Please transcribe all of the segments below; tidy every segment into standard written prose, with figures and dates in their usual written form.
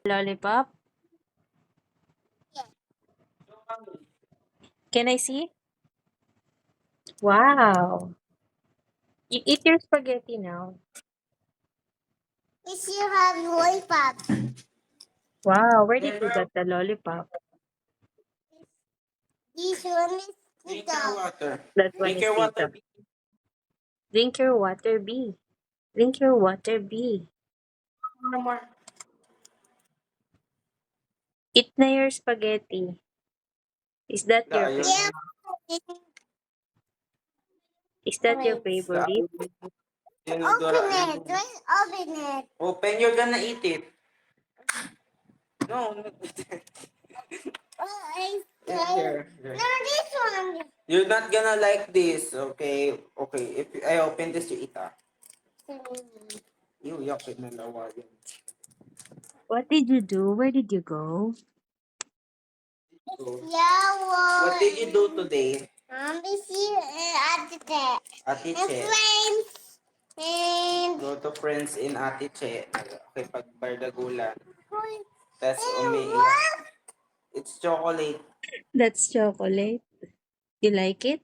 Lollipop? Can I see? Wow. You eat your spaghetti now. If you have lollipop. Wow, where did you get the lollipop? This one is Drink Tito. your water. That one Drink is your water. Tita. Drink your water, B. Drink your water, B. No more. Eat na your spaghetti. Is that your Ayun. Yeah. Is that your Wait. favorite? Open it. Let's open it. Open, you're gonna eat it. No. Oh, I Here. No, this one. You're not gonna like this, okay? Okay, if I open this, you eat You yuck it na lawa yun. What did you do? Where did you go? Yellow. What did you do today? This here at the tech. Ate And Che. friends. And Go to friends in Ate Che. Okay, pagbardagulan. Tapos what? umiiyak. It's chocolate. That's chocolate. You like it?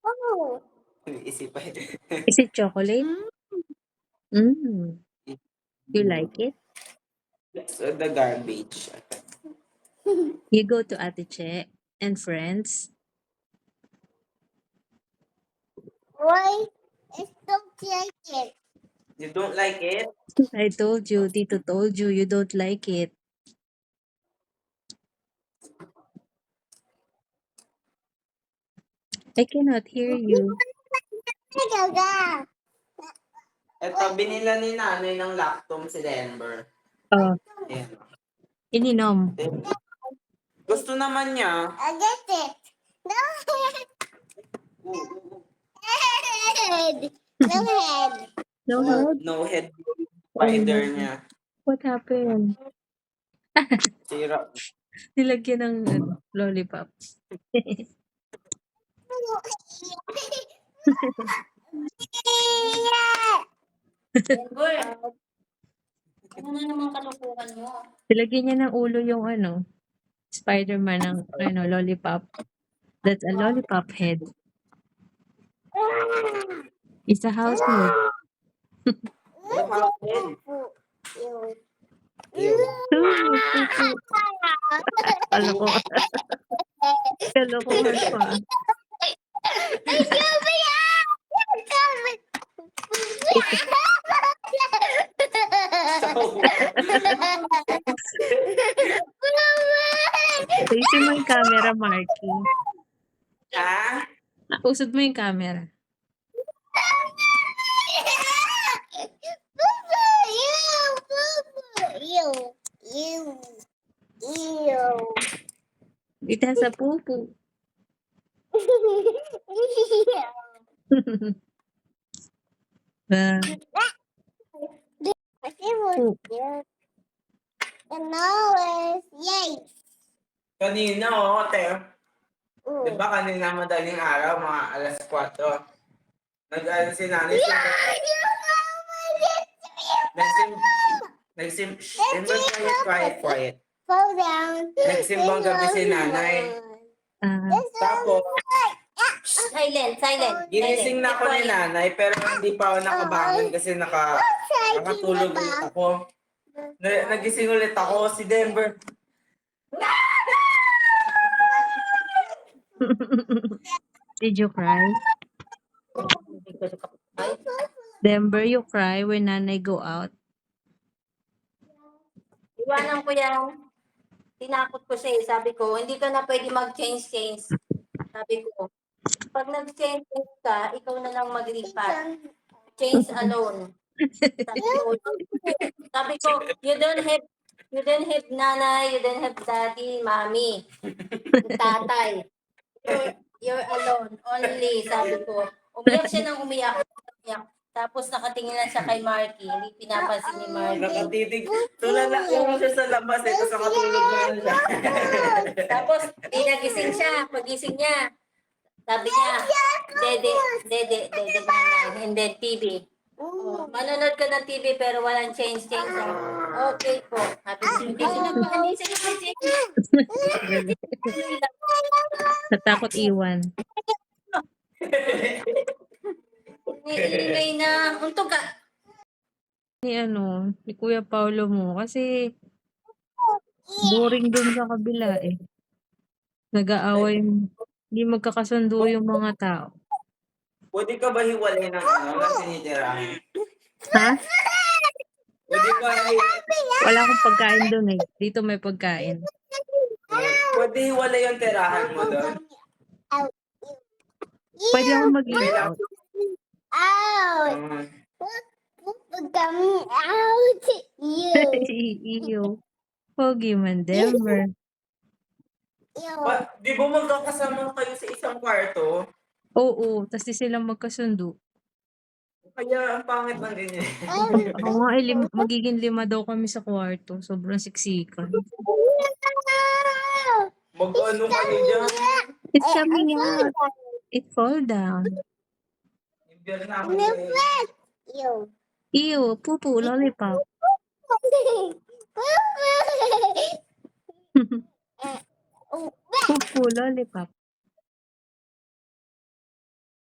Oh. Isipan. Is it chocolate? Mm. You like it? It's the garbage. You go to Ate Che and friends. Why? It's don't like it. You don't like it? I told you, Tito told you, you don't like it. I cannot hear you. Ito, binila ni nanay ng Lactum si Denver. Oh, Ayan. ininom. Gusto naman niya. I get it. No head. No head. No head? No head Oh spider no. niya. What happened? Sira. Nilagyan ng lollipop. Denver, ano na naman kalukuhan mo? Nilagyan niya ng ulo yung Spider-Man ng lollipop. That's a lollipop head. It's a house head. Ew. Kalokohan. Kalokohan pa. Ayusin mo yung camera, Marky. Ha? Usod mo yung camera. It has a poo-poo. And now is yay. Kanina, te. Di ba kanina madaling araw, mga alas 4, nag-ano si nanay quiet. Fall down. Nagsimbang gabi si nanay. Tapos, Silent. ginising na ako ni nanay, pero hindi pa ako nakabangon kasi nakatulog ulit ako. Nagising ulit ako, si Denver. Did you cry? Denver, you cry when nanay go out? Iwanan ko yan. Tinakot ko siya eh. Sabi ko, hindi ka na pwede mag-change. Sabi ko, pag nag-change ka, ikaw na lang maglipat. Change alone. Sabi ko, you don't have nanay, you don't have daddy, mommy, tatay. You're alone, only, sabi ko. Umiyak siya ng umiyak. Tapos nakatingin lang siya kay Marky, hindi pinapansin ni Marky. Nakatitig. Tulala ko siya sa labas, tapos nakatulog na siya. Tapos, nagising siya. Pagising niya, sabi niya, dede, nanay, and then TV. Oh, manonood ka ng TV pero walang change. Okay po. Happy hindi siya nagpa-change. Natakot iwan. Ingay na. Untog ka. Ni Kuya Paulo mo. Kasi boring dun sa kabila eh. Nag-aaway. Hindi magkakasundo yung mga tao. Pwede ka ba hiwalay ng ng tinitirahan? Ha? Pwede ba Wala akong pagkain dun eh. Dito may pagkain. pwede hiwalay yung tirahan mo doon? Pwede ako mag-eat-out. Out. Put coming out. You. Iyo. Pogi man, Denver. You. Di ba magkakasama kayo sa isang kwarto? Oo, tas di sila magkasundo. Kaya ang pangit ng ganyan. Ako nga, magiging 5 daw kami sa kwarto. Sobrang siksikan. Mag-ano kayo dyan? It's coming out. It fall down. Imbiyan na ako eh. You. Ew, pupu, lollipop. Pupu, lollipop.